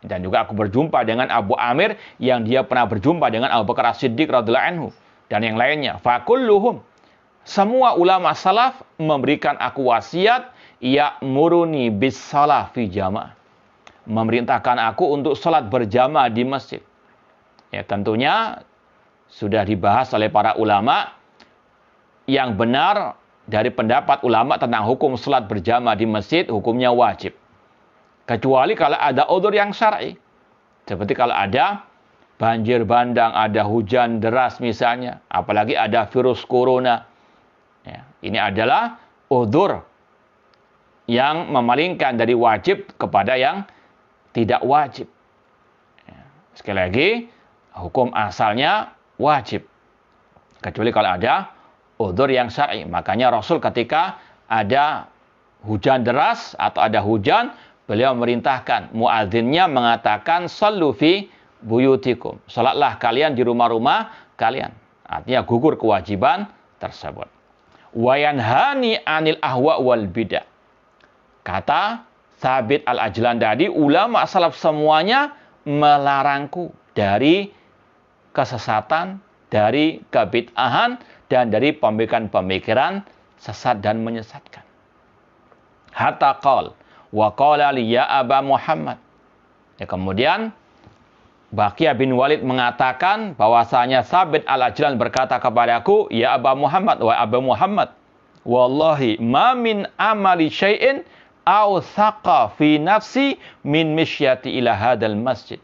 Dan juga aku berjumpa dengan Abu Amir yang dia pernah berjumpa dengan Abu Bakar As-Siddiq radhiyallahu anhu dan yang lainnya. Fakulluhum, semua ulama salaf memberikan aku wasiat, ya'muruni bis shalah fi jamaah, memerintahkan aku untuk salat berjamaah di masjid. Tentunya sudah dibahas oleh para ulama yang benar dari pendapat ulama tentang hukum salat berjamaah di masjid, hukumnya wajib. Kecuali kalau ada udzur yang syar'i. Seperti kalau ada banjir bandang, ada hujan deras misalnya, apalagi ada virus corona. Ini adalah udzur yang memalingkan dari wajib kepada yang tidak wajib. Sekali lagi, hukum asalnya wajib. Kecuali kalau ada udzur yang syar'i. Makanya Rasul ketika ada hujan deras atau ada hujan, beliau memerintahkan, muadzinnya mengatakan, sallu fi buyutikum. Salatlah kalian di rumah-rumah kalian. Artinya gugur kewajiban tersebut. Wa yanhani anil ahwa wal bidah. Kata Thabit al-Ajlan tadi, ulama salaf semuanya melarangku dari kesesatan, dari kebid'ahan, dan dari pemikiran-pemikiran sesat dan menyesatkan. Hatta qal wa qala li ya Aba Muhammad. Kemudian Baqiyah bin Walid mengatakan bahwasanya Thabit al-Ajlan berkata kepadaku, ya Aba Muhammad, wa Aba Muhammad, wallahi ma min amali syai'in aw thaqa fi nafsi min misyati ila hadal masjid.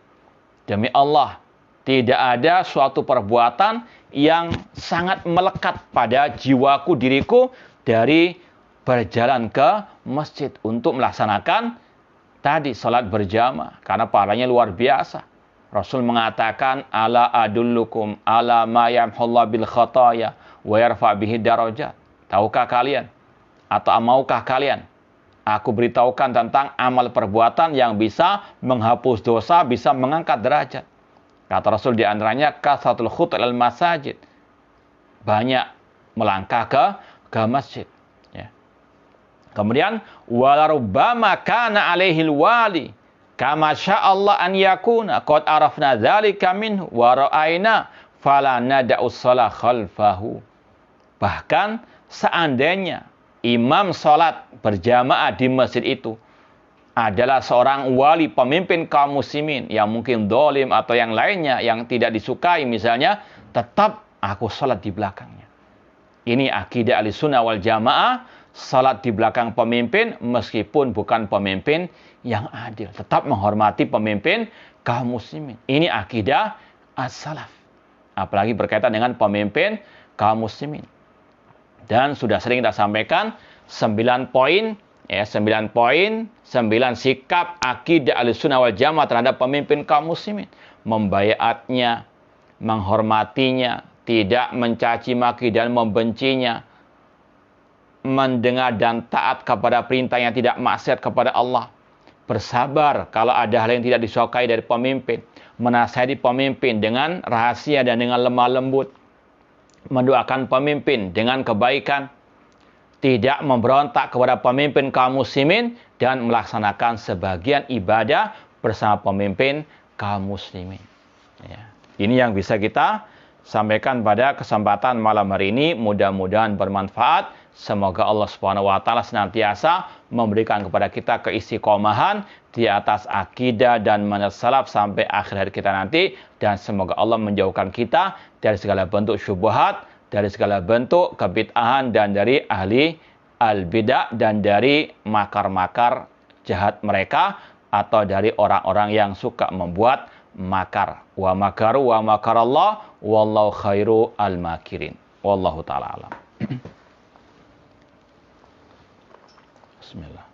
Demi Allah, tidak ada suatu perbuatan yang sangat melekat pada jiwaku, diriku, dari berjalan ke masjid untuk melaksanakan tadi salat berjamaah, karena pahalanya luar biasa. Rasul mengatakan, ala adullukum ala ma yamhullah bil khataya wa yarfa bihi darajat. Tahukah kalian atau maukah kalian aku beritahukan tentang amal perbuatan yang bisa menghapus dosa, bisa mengangkat derajat. Kata Rasul di antaranya kasratul khut' al masajid. Banyak melangkah ke masjid. Ya. Kemudian walarubbama kana alaihil wali kama sya'allah an yakuna qad arafna dzalika minhu wa ra'ayna fala nada'u shalah khalfahu. Bahkan seandainya imam salat berjamaah di masjid itu adalah seorang wali pemimpin kaum muslimin yang mungkin dolim atau yang lainnya yang tidak disukai misalnya, tetap aku salat di belakangnya. Ini akidah Ahlussunnah wal Jamaah, salat di belakang pemimpin meskipun bukan pemimpin yang adil, tetap menghormati pemimpin kaum muslimin. Ini akidah as-salaf. Apalagi berkaitan dengan pemimpin kaum muslimin. Dan sudah sering kita sampaikan 9 poin, ya 9 poin, 9 sikap akidah Ahlussunnah wal Jamaah terhadap pemimpin kaum muslimin. Membaiatnya, menghormatinya, tidak mencaci maki dan membencinya, mendengar dan taat kepada perintah yang tidak maksiat kepada Allah, bersabar kalau ada hal yang tidak disukai dari pemimpin, menasihati pemimpin dengan rahasia dan dengan lemah lembut, mendoakan pemimpin dengan kebaikan, tidak memberontak kepada pemimpin kaum muslimin, dan melaksanakan sebagian ibadah bersama pemimpin kaum muslimin. Ya. Ini yang bisa kita sampaikan pada kesempatan malam hari ini. Mudah-mudahan bermanfaat. Semoga Allah Subhanahu wa taala senantiasa memberikan kepada kita keistiqomahan di atas akidah dan manhaj salaf sampai akhir hayat kita nanti, dan semoga Allah menjauhkan kita dari segala bentuk syubhat, dari segala bentuk kebid'ahan, dan dari ahli al-bid'ah, dan dari makar-makar jahat mereka atau dari orang-orang yang suka membuat makar. Wa makaru wa makarallah wallahu khairu al-makirin. Wallahu taala alam. Bismillah.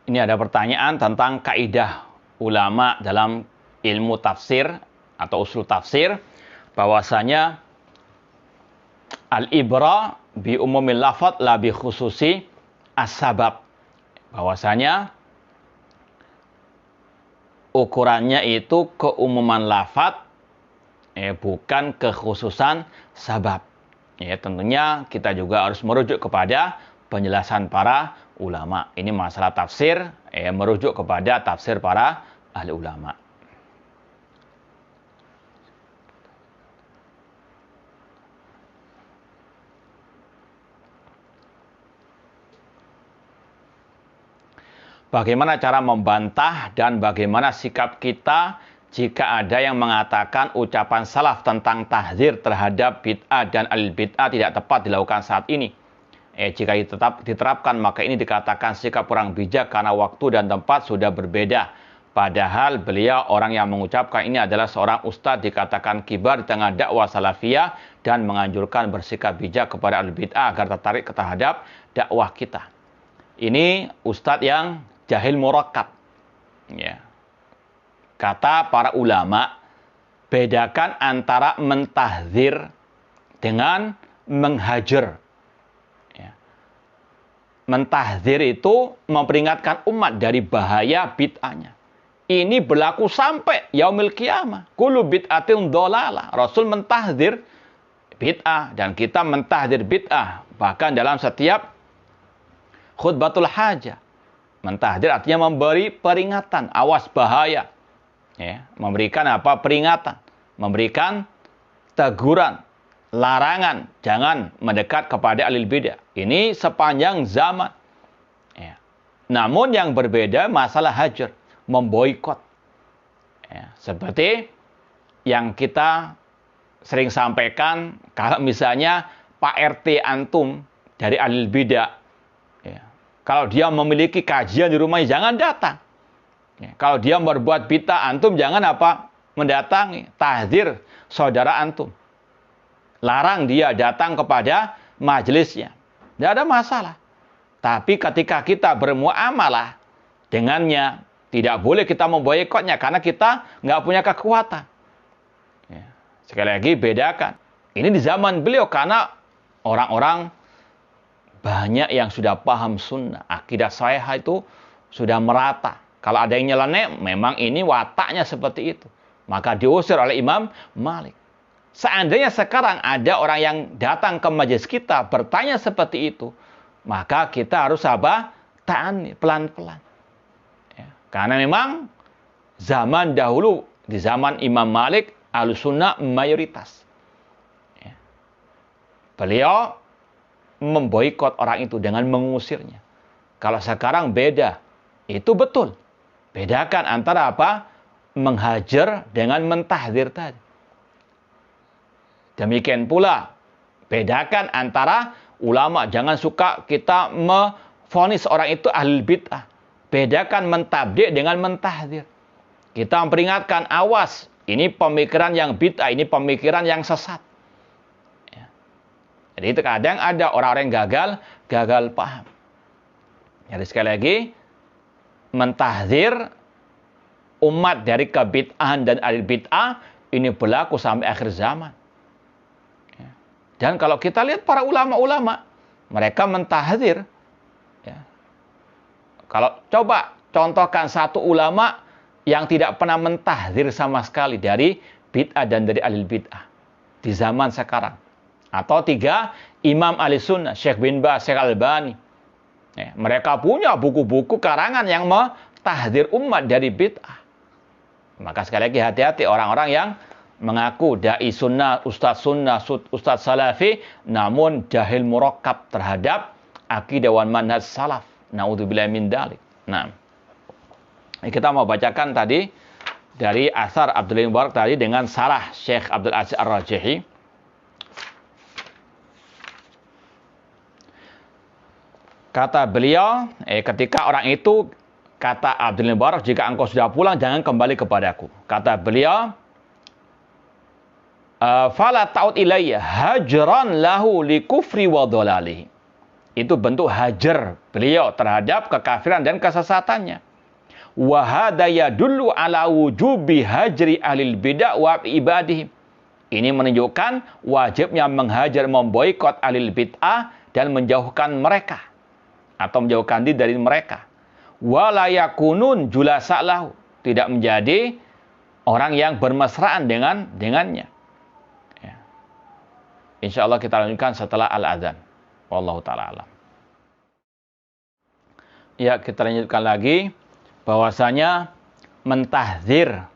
Ini ada pertanyaan tentang kaidah ulama dalam ilmu tafsir atau usul tafsir, bahwasanya al-ibra bi umumil lafaz la bi khususi as-sabab. Bahwasanya ukurannya itu keumuman lafaz, bukan kekhususan sabab. Ya, tentunya kita juga harus merujuk kepada penjelasan para ulama. Ini masalah tafsir, merujuk kepada tafsir para ahli ulama. Bagaimana cara membantah dan bagaimana sikap kita jika ada yang mengatakan ucapan salaf tentang tahzir terhadap bid'ah dan al-bid'ah tidak tepat dilakukan saat ini? Jika tetap diterapkan, maka ini dikatakan sikap kurang bijak karena waktu dan tempat sudah berbeda. Padahal beliau orang yang mengucapkan ini adalah seorang ustadz, dikatakan kibar di tengah dakwah salafiyah, dan menganjurkan bersikap bijak kepada al-bid'ah agar tertarik terhadap dakwah kita. Ini ustadz yang jahil murakkab. Ya. Kata para ulama, bedakan antara mentahzir dengan menghajar. Mentahzir itu memperingatkan umat dari bahaya bid'ahnya. Ini berlaku sampai yaumil qiyamah. Kullu bid'atin dhalalah. Rasul mentahzir bid'ah dan kita mentahzir bid'ah. Bahkan dalam setiap khutbatul hajah. Mentahzir artinya memberi peringatan, awas bahaya. Ya, memberikan apa? Peringatan. Memberikan teguran. Larangan, jangan mendekat kepada ahli bid'ah. Ini sepanjang zaman. Ya. Namun yang berbeda masalah hajar, memboikot. Ya. Seperti yang kita sering sampaikan, kalau misalnya Pak RT antum dari ahli bid'ah, ya, Kalau dia memiliki kajian di rumahnya, jangan datang. Ya, kalau dia berbuat bid'ah, antum jangan apa? Mendatangi. Tahdzir saudara antum. Larang dia datang kepada majelisnya. Tidak ada masalah. Tapi ketika kita bermuamalah dengannya, tidak boleh kita memboikotnya karena kita nggak punya kekuatan. Ya. Sekali lagi bedakan. Ini di zaman beliau karena orang-orang banyak yang sudah paham sunnah. Akidah sahihah itu sudah merata. Kalau ada yang nyeleneh, memang ini wataknya seperti itu. Maka diusir oleh Imam Malik. Seandainya sekarang ada orang yang datang ke majelis kita bertanya seperti itu, maka kita harus sabar, tahan pelan-pelan. Ya. Karena memang zaman dahulu, di zaman Imam Malik, Ahlussunnah mayoritas. Ya. Beliau memboikot orang itu dengan mengusirnya. Kalau sekarang beda, itu betul. Bedakan antara apa? Menghajar dengan mentahdzir tadi. Demikian pula, bedakan antara ulama. Jangan suka kita memvonis orang itu ahli bid'ah. Bedakan mentabdi' dengan mentahdzir. Kita memperingatkan, awas, ini pemikiran yang bid'ah, ini pemikiran yang sesat. Ya. Jadi terkadang ada orang-orang yang gagal paham. Jadi sekali lagi, mentahdzir umat dari kebid'ahan dan ahli bid'ah ini berlaku sampai akhir zaman. Dan kalau kita lihat para ulama-ulama, mereka mentahdzir. Ya. Kalau coba contohkan satu ulama yang tidak pernah mentahdzir sama sekali dari bid'ah dan dari ahli bid'ah di zaman sekarang. Atau 3, Imam ahli sunnah, Syekh bin Baz, Syekh Albani. Ya, mereka punya buku-buku karangan yang mentahdzir umat dari bid'ah. Maka sekali lagi hati-hati orang-orang yang mengaku dai sunnah, ustaz salafi, namun jahil murakkab terhadap akidah wan manhaj salaf. Naudzubillahi min dzalik. Nah, kita mau bacakan tadi dari asar Abdullah bin Mubarak tadi dengan sarah Syekh Abdul Aziz Ar-Rajihi. Kata beliau, ketika orang itu, kata Abdullah bin Mubarak, jika engkau sudah pulang, jangan kembali kepadaku. Kata beliau, fala ta'ud ilayya hajran lahu li kufri wa dhalalihi. Itu bentuk hajar beliau terhadap kekafiran dan kesesatannya. Wa hadza yadullu ala wujubi hajri ahlil bid'ah wa ibadihim. Ini menunjukkan wajibnya menghajar, memboikot ahlil bid'ah dan menjauhkan mereka atau menjauhkan diri dari mereka. Wa la yakunun julasa lahu, tidak menjadi orang yang bermesraan dengannya. Insya Allah kita lanjutkan setelah al-adzan. Wallahu ta'ala alam. Ya, kita lanjutkan lagi. Bahwasanya mentahdzir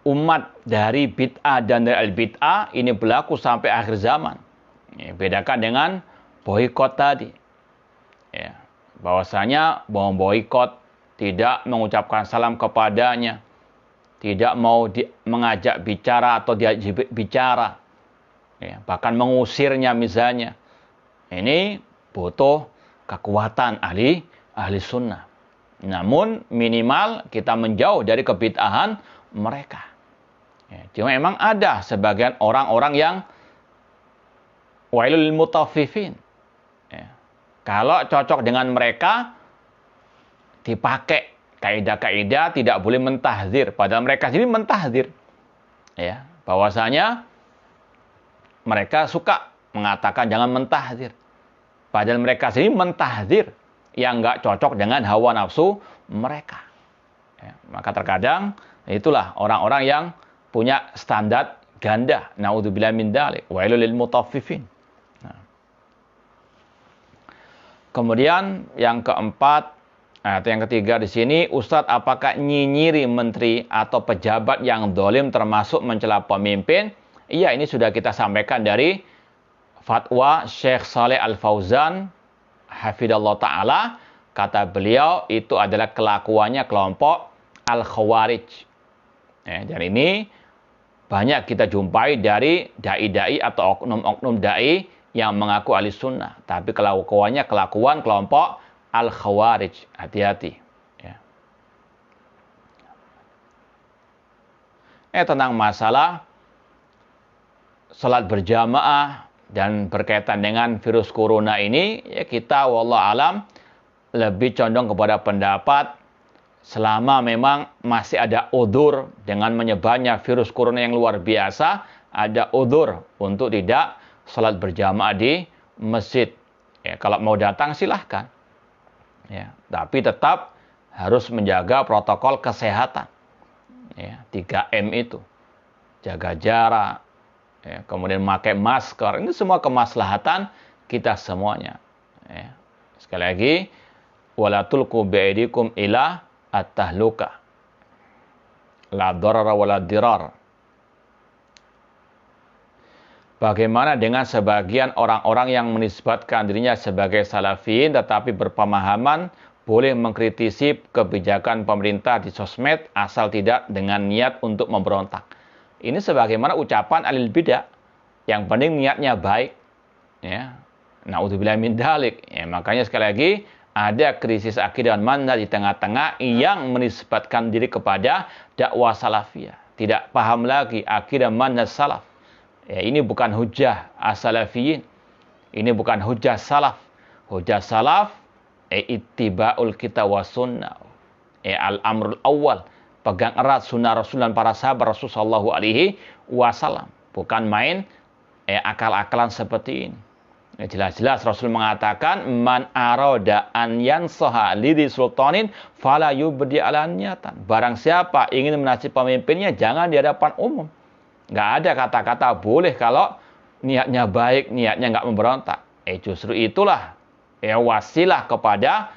umat dari bid'ah dan dari al-bid'ah ini berlaku sampai akhir zaman. Ya, bedakan dengan boikot tadi. Ya, bahwasanya memboikot, tidak mengucapkan salam kepadanya, tidak mau mengajak bicara atau diajak bicara. Ya, bahkan mengusirnya misalnya. Ini butuh kekuatan ahli sunnah. Namun minimal kita menjauh dari kebid'ahan mereka. Ya, cuma memang ada sebagian orang-orang yang wailul mutaffifin. Ya, kalau cocok dengan mereka dipakai kaidah-kaidah tidak boleh mentahdzir. Padahal mereka sendiri mentahdzir. Ya, bahwasanya mereka suka mengatakan jangan mentahdzir. Padahal mereka sendiri mentahdzir yang nggak cocok dengan hawa nafsu mereka. Ya, maka terkadang itulah orang-orang yang punya standar ganda. Naudzubillahi min dzalik. Wailul lil mutaffifin. Nah. Kemudian yang keempat, atau yang ketiga di sini, Ustadz, apakah nyinyiri menteri atau pejabat yang dolim termasuk mencela pemimpin? Iya, ini sudah kita sampaikan dari fatwa Syekh Saleh Al-Fauzan hafidhallahu ta'ala. Kata beliau, itu adalah kelakuannya kelompok Al-Khawarij. Ya, dan ini banyak kita jumpai dari dai-dai atau oknum-oknum dai yang mengaku ahli sunnah. Tapi kelakuannya kelakuan kelompok al-khawarij. Hati-hati. Ya. Tentang masalah salat berjamaah dan berkaitan dengan virus corona ini, ya kita wallahu alam lebih condong kepada pendapat selama memang masih ada udzur dengan menyebarnya virus corona yang luar biasa, ada udzur untuk tidak salat berjamaah di masjid. Ya, kalau mau datang silahkan. Ya, tapi tetap harus menjaga protokol kesehatan. Ya, 3M itu. Jaga jarak, ya, kemudian memakai masker. Ini semua kemaslahatan kita semuanya. Ya. Sekali lagi, wala tulqu bi'aidikum ila at-tahluka. La darara wala dirar. Bagaimana dengan sebagian orang-orang yang menisbatkan dirinya sebagai salafiyin tetapi berpemahaman boleh mengkritisi kebijakan pemerintah di sosmed asal tidak dengan niat untuk memberontak. Ini sebagaimana ucapan alil bidah. Yang penting niatnya baik. Ya. Na'udzubillah min dzalik. Ya, makanya sekali lagi ada krisis akidah dan manhaj di tengah-tengah yang menisbatkan diri kepada dakwah salafiyah. Tidak paham lagi akidah manhaj salaf. Ya, ini bukan hujjah as-salafiyin. Ini bukan hujjah salaf. Hujjah salaf ittiba'ul kitab wa sunnah. Al-amrul awal. Pegang erat sunnah Rasul dan para sahabat Rasul sallallahu alaihi wasallam. Bukan main akal-akalan seperti ini. Jelas-jelas Rasul mengatakan man arada an yansaha lidi sultanin fala yubdi alaniyatan. Barang siapa ingin menasihati pemimpinnya jangan di hadapan umum. Nggak ada kata-kata boleh kalau niatnya baik, niatnya nggak memberontak. Justru itulah wasilah kepada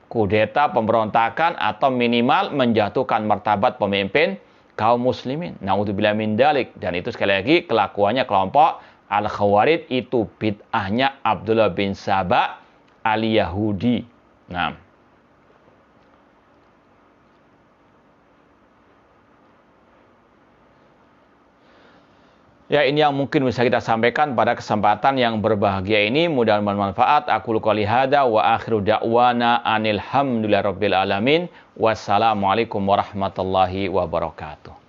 kudeta, pemberontakan, atau minimal menjatuhkan martabat pemimpin kaum muslimin. Na'udzubillah min dzalik. Dan itu sekali lagi kelakuannya kelompok Al-Khawarij, itu bid'ahnya Abdullah bin Saba al-Yahudi. Nah, ya, ini yang mungkin bisa kita sampaikan pada kesempatan yang berbahagia ini. Mudah-mudahan bermanfaat. Aku qouli hadza wa akhiru da'wana anil hamdulillahi rabbil alamin. Wassalamualaikum warahmatullahi wabarakatuh.